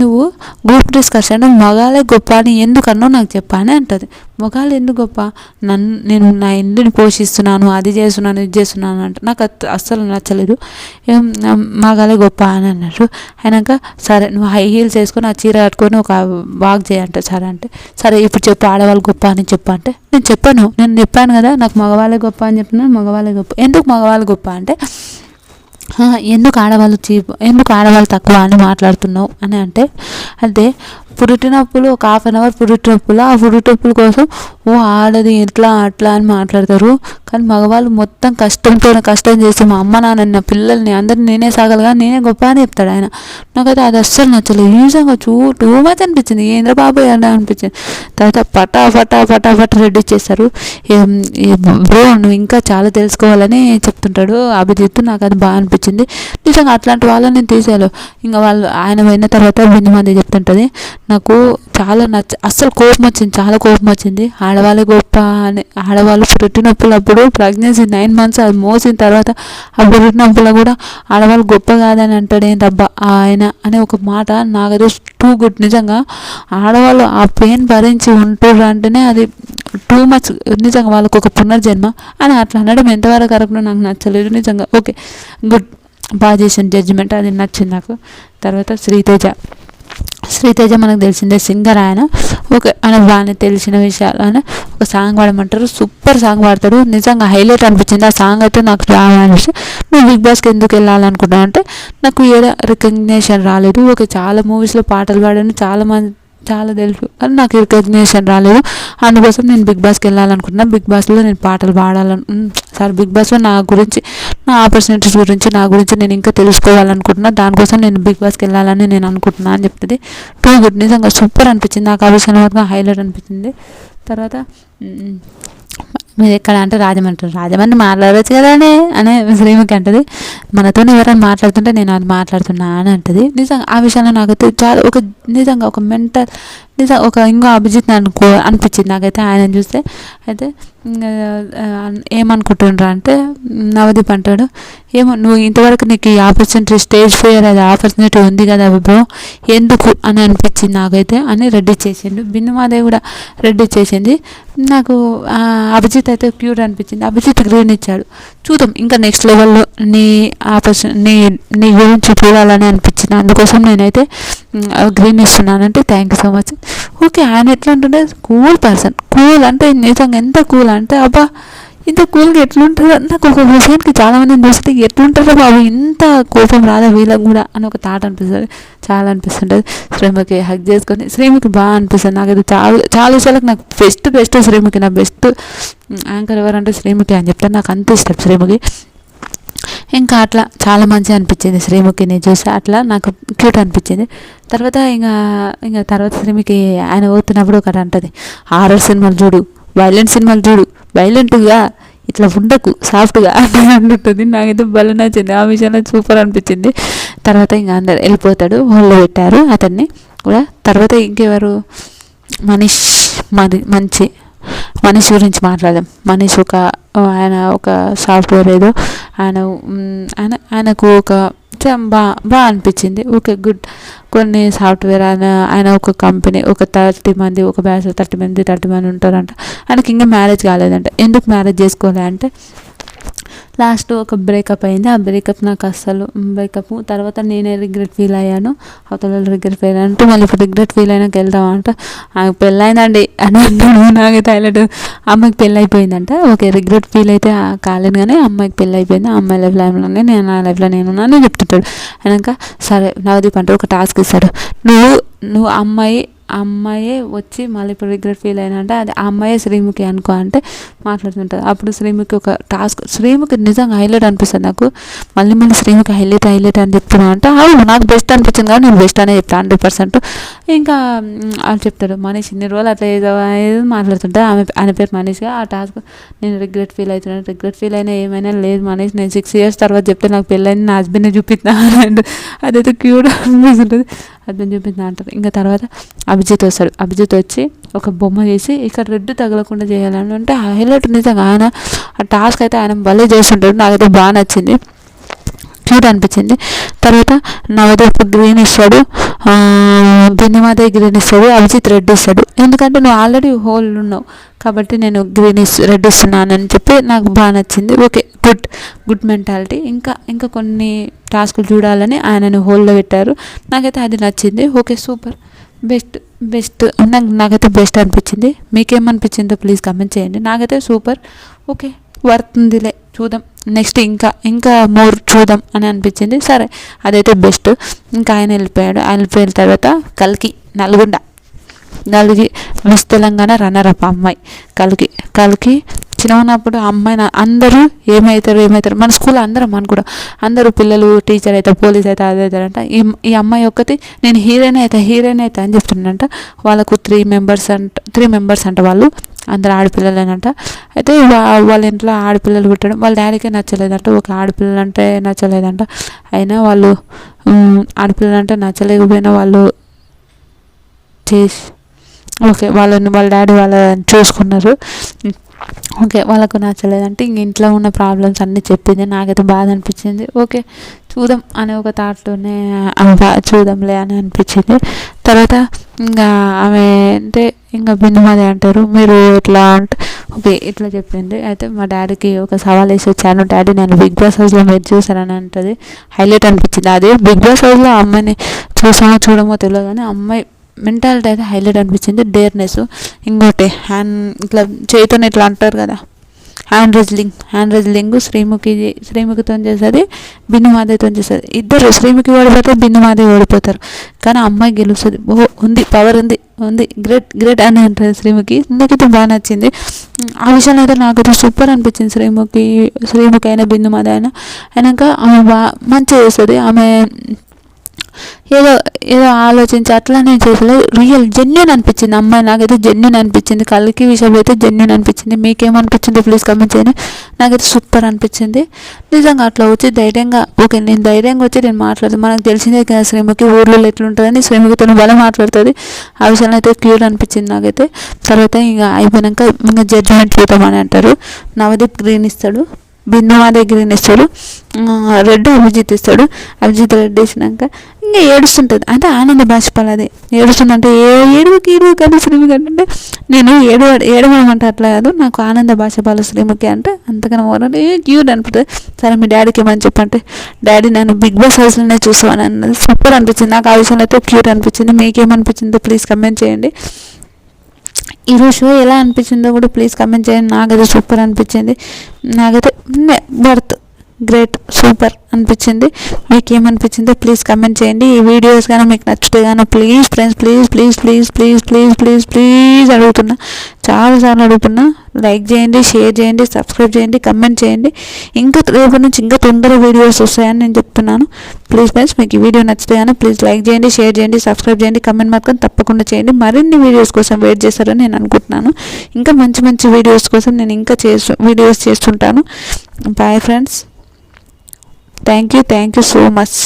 నువ్వు గ్రూప్ డిస్కషన్ మగాలే గొప్ప అని ఎందుకన్నావు నాకు చెప్పానే అంటుంది. మగాలు ఎందుకు గొప్ప, నేను నా ఇంటిని పోషిస్తున్నాను, అది చేస్తున్నాను, ఇది చేస్తున్నాను అంటే నాకు అస్సలు నచ్చలేదు. మగాలే గొప్ప అని అన్నారు. అయినాక సరే నువ్వు హై హీల్స్ వేసుకొని ఆ చీర కట్టుకొని ఒక వాక్ చేయంట సరే అంటే, సరే ఇప్పుడు చెప్పు ఆడవాళ్ళు గొప్ప అని చెప్పు అంటే, నేను చెప్పాను కదా నాకు మగవాళ్ళే గొప్ప అని చెప్పినాను. మగవాళ్ళే గొప్ప ఎందుకు మగవాళ్ళు గొప్ప అంటే, ఎందుకు ఆడవాళ్ళు తక్కువ అని మాట్లాడుతున్నావు అని అంటే పురిటినప్పుడు ఒక 1/2 అవర్ పురిటినప్పుడు ఆ పురిటినప్పుల కోసం ఆడది ఎట్లా అట్లా అని మాట్లాడతారు. కానీ మగవాళ్ళు మొత్తం కష్టం చేసి మా అమ్మ నాన్న నా పిల్లల్ని అందరినీ నేనే సాగలుగా నేనే గొప్ప అని చెప్తాడు ఆయన. నాకైతే అది అస్సలు నచ్చలేదు. ఈజంగా టూ మచ్ అనిపించింది. ఏంద్ర బాబు అని అనిపించింది. తర్వాత ఫటాఫట్ రెడీ చేస్తారు. బ్రో నువ్వు ఇంకా చాలా తెలుసుకోవాలని చెప్తుంటాడు అభిజిత్. నాకు అది బాగా అనిపించింది. నిజంగా అట్లాంటి వాళ్ళని నేను తీసేయాలి. ఇంకా ఆయన పోయిన తర్వాత బిందుమంది చెప్తుంటుంది, నాకు చాలా అస్సలు చాలా కోపం వచ్చింది. ఆడవాళ్ళే గొప్ప అని, ఆడవాళ్ళు పుట్టినప్పుడు ప్రెగ్నెన్సీ 9 months అది మోసిన తర్వాత ఆ పుట్టినప్పుడు కూడా ఆడవాళ్ళు గొప్ప కాదని అంటాడు. ఏంటబ్బా ఆయన అనే ఒక మాట నాకు టూ గుడ్. నిజంగా ఆడవాళ్ళు ఆ పెయిన్ భరించి ఉంటారు అంటేనే అది టూ మచ్. నిజంగా వాళ్ళకు ఒక పునర్జన్మ అని అట్లా అనడం ఎంతవరకు కరెక్ట్ నాకు నచ్చలేదు. నిజంగా ఓకే గుడ్, బాగా చేసిన జడ్జిమెంట్, అది నచ్చింది నాకు. తర్వాత శ్రీతేజ మనకు తెలిసిందే సింగర్. ఆయన బాగానే తెలిసిన విషయాలు ఆయన ఒక సాంగ్ పాడమంటారు, సూపర్ సాంగ్ పాడతాడు. నిజంగా హైలైట్ అనిపించింది ఆ సాంగ్ అయితే నాకు. బాగా అనిపిస్తుంది. నువ్వు బిగ్ బాస్కి ఎందుకు వెళ్ళాలనుకున్నావు అంటే, నాకు రికగ్నేషన్ రాలేదు. చాలా మూవీస్లో పాటలు పాడాను, చాలా తెలుసు, కానీ నాకు రికగ్నేషన్ రాలేదు. అందుకోసం నేను బిగ్ బాస్కి వెళ్ళాలనుకుంటున్నాను. బిగ్ బాస్లో నేను పాటలు బిగ్ బాస్లో నా ఆపర్చునిటీస్ గురించి నా గురించి నేను ఇంకా తెలుసుకోవాలనుకుంటున్నాను. దానికోసం నేను బిగ్ బాస్కి వెళ్ళాలని నేను అనుకుంటున్నాను అని చెప్తుంది. టూ గుడ్, నిజంగా సూపర్ అనిపించింది నాకు. ఆ విషయం మాత్రం హైలైట్ అనిపించింది. తర్వాత మీరు ఎక్కడ అంటే రాజమండ్రి మాట్లాడవచ్చు కదండి అని శ్రీముఖి అంటది. మనతో ఎవరైనా మాట్లాడుతుంటే నేను అది మాట్లాడుతున్నా అని అంటది. నిజంగా ఆ విషయంలో నాకైతే చాలా నిజంగా ఒక మెంటల్ ఇంకో అభిజిత్ అనిపించింది నాకైతే ఆయన చూస్తే. అయితే ఏమనుకుంటుండ్రా అంటే నవదీప్ అంటాడు, ఏమో నువ్వు ఇంతవరకు నీకు ఈ ఆపర్చునిటీ స్టేజ్ ఫియర్ అది ఆపర్చునిటీ ఉంది కదా బ్రో ఎందుకు అని అనిపించింది నాకైతే అని రెడీ చేసిండు. బిందుమాదేవి కూడా రెడీ చేసింది. నాకు అభిజిత్ అయితే క్యూట్ అనిపించింది. అభిజిత్ గ్రీన్ ఇచ్చాడు. చూద్దాం ఇంకా నెక్స్ట్ లెవెల్లో నీ ఆపర్చునిటీ నీ గురించి చూడాలని అనిపించింది. అందుకోసం నేనైతే గ్రీన్ ఇస్తున్నానంటే thank you so much. Okay, ఆయన ఎట్లా ఉంటుండే కూల్ పర్సన్. కూల్ అంటే నిజంగా ఎంత కూల్ అంటే అబ్బా ఇంత కూల్గా ఎట్లుంటుందో నాకు ఒక విషయానికి చాలామందిని చూస్తే ఎట్లుంటుందో బాబు ఇంత కోపం రాదా వీళ్ళకి కూడా అని ఒక థాట్ అనిపిస్తుంది. చాలా అనిపిస్తుంటుంది. శ్రీముఖి హగ్ చేసుకొని శ్రీముఖి బాగా అనిపిస్తుంది నాకైతే. చాలా విషయాలకు నాకు బెస్ట్ శ్రీముఖి. నా బెస్ట్ యాంకర్ ఎవరంటే శ్రీముఖి అని చెప్తాను. నాకు అంత ఇష్టం శ్రీముఖి. ఇంకా అట్లా చాలా మంచిగా అనిపించింది శ్రీముఖిని చూసి. అట్లా నాకు క్యూట్ అనిపించింది. తర్వాత ఇంకా తర్వాత శ్రీముఖి ఆయన పోతున్నప్పుడు ఒకటి అంటది, హారర్ సినిమాలు చూడు, వైలెంట్ సినిమాలు చూడు, వైలెంట్గా ఇట్లా ఉండకు సాఫ్ట్గా అని అంటుంటుంది. నాకైతే భలే నచ్చింది. ఆ విషయంలో సూపర్ అనిపించింది. తర్వాత ఇంకా అందరు వెళ్ళిపోతాడు. వాళ్ళు పెట్టారు అతన్ని కూడా. తర్వాత ఇంకెవరు, మనీష్ గురించి మాట్లాడదాం. మనీష్ ఆయన ఒక సాఫ్ట్వేర్ ఏదో ఆయనకు ఒక బాగా అనిపించింది. Okay good. కొన్ని సాఫ్ట్వేర్ ఆయన ఒక కంపెనీ ఒక 30 మంది ఒక బ్యాచ్ 30 మంది ఉంటారంట. ఆయనకి ఇంకా మ్యారేజ్ కాలేదంట. ఎందుకు మ్యారేజ్ చేసుకోలే అంటే లాస్ట్ ఒక బ్రేకప్ అయింది. ఆ బ్రేకప్ నాకు అస్సలు బ్రేకప్ తర్వాత నేనే రిగ్రెట్ ఫీల్ అయ్యాను. అవతల రిగ్రెట్ ఫీల్ అయ్యానంటూ మళ్ళీ ఇప్పుడు రిగ్రెట్ ఫీల్ అయినాక వెళ్దామంట. ఆమెకు పెళ్ళైందండి అని అంటాడు. నాకైతే హైలైట్ అమ్మాయికి పెళ్ళి అయిపోయిందంట. ఓకే రిగ్రెట్ ఫీల్ అయితే కాలేదు కానీ అమ్మాయికి పెళ్ళి అయిపోయింది. ఆ అమ్మాయి లైఫ్లోనే నేను నా లైఫ్లో నేనున్నాను చెప్తుంటాడు. అయినాక సరే నవదీప్ అంటే ఒక టాస్క్ ఇస్తాడు. నువ్వు అమ్మాయే వచ్చి మళ్ళీ ఇప్పుడు రిగ్రెట్ ఫీల్ అయినంటే అది ఆ అమ్మాయే శ్రీముఖి అనుకో అంటే మాట్లాడుతుంటుంది. అప్పుడు శ్రీముఖి ఒక టాస్క్ శ్రీముఖి నిజంగా హైలైట్ అనిపిస్తుంది నాకు. మళ్ళీ శ్రీముఖి హైలైట్ అని చెప్తున్నాను అంటే అవును నాకు బెస్ట్ అనిపించింది కానీ నేను బెస్ట్ అనే చెప్తాను 100%. ఇంకా వాళ్ళు చెప్తాడు మనీష్ ఇన్ని రోజులు అట్లా ఏదో మాట్లాడుతుంటే ఆయన పేరు మనీష్గా. ఆ టాస్క్ నేను రిగ్రెట్ ఫీల్ అవుతున్నాను. రిగ్రెట్ ఫీల్ అయినా ఏమైనా లేదు మనీష్, నేను 6 years తర్వాత చెప్తే నాకు పెళ్ళైంది నా హస్బెండ్ని చూపిస్తున్నాను అండ్ అదైతే క్యూట్ అనిపిస్తుంటుంది. హస్బెండ్ చూపిస్తున్నా అంటారు. ఇంకా తర్వాత అభిజిత్ వస్తాడు. అభిజిత్ వచ్చి ఒక బొమ్మ చేసి ఇక్కడ రెడ్ తగలకుండా చేయాలని అంటే హైలైట్. నిజంగా ఆయన ఆ టాస్క్ అయితే ఆయన భలే చేస్తుంటాడు. నాకైతే బాగా నచ్చింది, క్యూట్ అనిపించింది. తర్వాత నవదీప్ గ్రీన్ ఇస్తాడు, బిన్నమాదే గ్రీన్ ఇస్తాడు, అభిజిత్ రెడ్ ఇస్తాడు. ఎందుకంటే నువ్వు ఆల్రెడీ హోల్ ఉన్నావు కాబట్టి నేను రెడ్ ఇస్తున్నానని చెప్పి నాకు బాగా నచ్చింది. Okay good mentality. ఇంకా కొన్ని టాస్కులు చూడాలని ఆయనను హోల్లో పెట్టారు. నాకైతే అది నచ్చింది. ఓకే సూపర్ బెస్ట్ నాకైతే బెస్ట్ అనిపించింది. మీకేమనిపించిందో ప్లీజ్ కమెంట్ చేయండి. నాకైతే సూపర్ ఓకే వర్త్ ఉందిలే చూద్దాం నెక్స్ట్ ఇంకా మోర్ చూద్దాం అని అనిపించింది. సరే అదైతే బెస్ట్. ఇంకా ఆయన వెళ్ళిపోయిన తర్వాత కల్కి మిస్ తెలంగాణ రన్నర్ అప్ అమ్మాయి కల్కి చిన్న ఉన్నప్పుడు అమ్మాయి అందరూ ఏమవుతారు మన స్కూల్లో అందరూ పిల్లలు టీచర్ అయితే పోలీస్ అయితే అదే అవుతారంట. ఈ అమ్మాయి ఒక్కటి నేను హీరోయిన్ అయితే అని చెప్తున్నానంట. వాళ్ళకు 3 members అంట. వాళ్ళు అందరు ఆడపిల్లలేనంట. అయితే వాళ్ళ ఇంట్లో ఆడపిల్లలు పుట్టడం వాళ్ళ డాడీకే నచ్చలేదంట. ఒక ఆడపిల్లలు అంటే నచ్చలేదంట. అయినా వాళ్ళు ఆడపిల్లలు అంటే నచ్చలేకపోయినా వాళ్ళు చేసి ఓకే వాళ్ళ డాడీ వాళ్ళని చూసుకున్నారు. ఓకే వాళ్ళకు నచ్చలేదంటే ఇంక ఇంట్లో ఉన్న ప్రాబ్లమ్స్ అన్నీ చెప్పింది. నాకైతే బాధ అనిపించింది. ఓకే చూద్దాం అనే ఒక థాట్లోనే చూద్దాంలే అని అనిపించింది. తర్వాత ఇంకా ఆమె అంటే ఇంకా బిన్నమాదే అంటారు మీరు ఎట్లా అంటే ఓకే ఇట్లా చెప్పింది. అయితే మా డాడీకి ఒక సవాల్ వేసి వచ్చాను, డాడీ నేను బిగ్ బాస్ హౌస్లో మీరు చూసారని అంటుంది. హైలైట్ అనిపించింది. అదే బిగ్ బాస్ హౌస్లో అమ్మాయిని చూడమో తెలియదు కానీ అమ్మాయి మెంటాలిటీ అయితే హైలైట్ అనిపించింది. డేర్నెస్. ఇంకోటి ఇట్లా చేతితో ఇట్లా అంటారు కదా హ్యాండ్ రెజ్లింగ్ శ్రీముఖితో చేస్తుంది, బిన్నమాదేతో చేస్తుంది. ఇద్దరు శ్రీముఖి ఓడిపోతే బిన్నమాదే ఓడిపోతారు కానీ అమ్మాయి గెలుస్తుంది. ఉంది పవర్ ఉంది గ్రేట్ అని అంటుంది శ్రీముఖి. నాకైతే బాగా నచ్చింది. ఆ విషయంలో అయితే నాకైతే సూపర్ అనిపించింది. శ్రీముఖి అయినా బిన్నమాదే అయినాక ఆమె బాగా మంచిగా చేస్తుంది. ఆమె ఏదో ఆలోచించి అట్లానే చేసలేదు. జెన్యూన్ అనిపించింది అమ్మాయి. నాకైతే జెన్యూన్ అనిపించింది. కల్కి విషయం అయితే జెన్యూన్ అనిపించింది. మీకేమనిపించిందో ప్లీజ్ కమెంట్ చేయండి. నాకైతే సూపర్ అనిపించింది. నిజంగా అట్లా వచ్చి ధైర్యంగా ఓకే నేను ధైర్యంగా వచ్చి నేను మాట్లాడుతాను. మనకు తెలిసిందే కదా శ్రీముఖి ఊర్లో ఎట్లుంటుందని శ్రీముఖితో బాగా మాట్లాడుతుంది. ఆ విషయంలో అయితే క్యూర్ అనిపించింది నాకైతే. తర్వాత ఇంకా అయిపోయినాక ఇంకా జడ్జిమెంట్ చూద్దామని అంటారు. నవదీప్ గ్రీన్ ఇస్తాడు. బిందు మా దగ్గర ఇస్తాడు, రెడ్ అభిజిత్ ఇస్తాడు. అభిజిత్ రెడ్ వేసినాక ఇంకా ఏడుస్తుంటుంది, అంటే ఆనంద బాష్పాలు. అది ఏడుస్తుందంటే ఏడుగుకి కానీ శ్రీముఖి అంటే నేను ఏడవమంటే అట్లా కాదు, నాకు ఆనంద బాష్పాలు శ్రీముఖి అంటే అంతకన్నా ఓరంటే క్యూట్ అనిపిస్తుంది. సరే మీ డాడీకి ఏమని చెప్పంటే, డాడీ నేను బిగ్ బాస్ హౌస్లోనే చూస్తాను అన్నది. సూపర్ అనిపించింది నాకు, ఆ విషయంలో అయితే క్యూట్ అనిపించింది. మీకేమనిపించిందో ప్లీజ్ కమెంట్ చేయండి. ఈరోజు షో ఎలా అనిపించిందో కూడా ప్లీజ్ కమెంట్ చేయండి. నాకైతే సూపర్ అనిపించింది, నాకైతే వర్త్, గ్రేట్, సూపర్ అనిపించింది. మీకు ఏమనిపించిందో ప్లీజ్ కమెంట్ చేయండి. ఈ వీడియోస్ కానీ మీకు నచ్చితే కానీ please friends please please please please please please please అడుగుతున్నా, చాలాసార్లు అడుగుతున్నా, లైక్ చేయండి, షేర్ చేయండి, సబ్స్క్రైబ్ చేయండి, కమెంట్ చేయండి. ఇంకా రేపటి నుంచి ఇంకా తొందరగా వీడియోస్ వస్తాయని నేను చెప్తున్నాను. ప్లీజ్ ఫ్రెండ్స్ మీకు ఈ వీడియో నచ్చితే కానీ ప్లీజ్ లైక్ చేయండి, షేర్ చేయండి, సబ్స్క్రైబ్ చేయండి, కమెంట్ మాత్రం తప్పకుండా చేయండి. మరిన్ని వీడియోస్ కోసం వెయిట్ చేస్తారని నేను అనుకుంటున్నాను. ఇంకా మంచి మంచి వీడియోస్ కోసం నేను ఇంకా వీడియోస్ చేస్తుంటాను. Bye friends, thank you so much.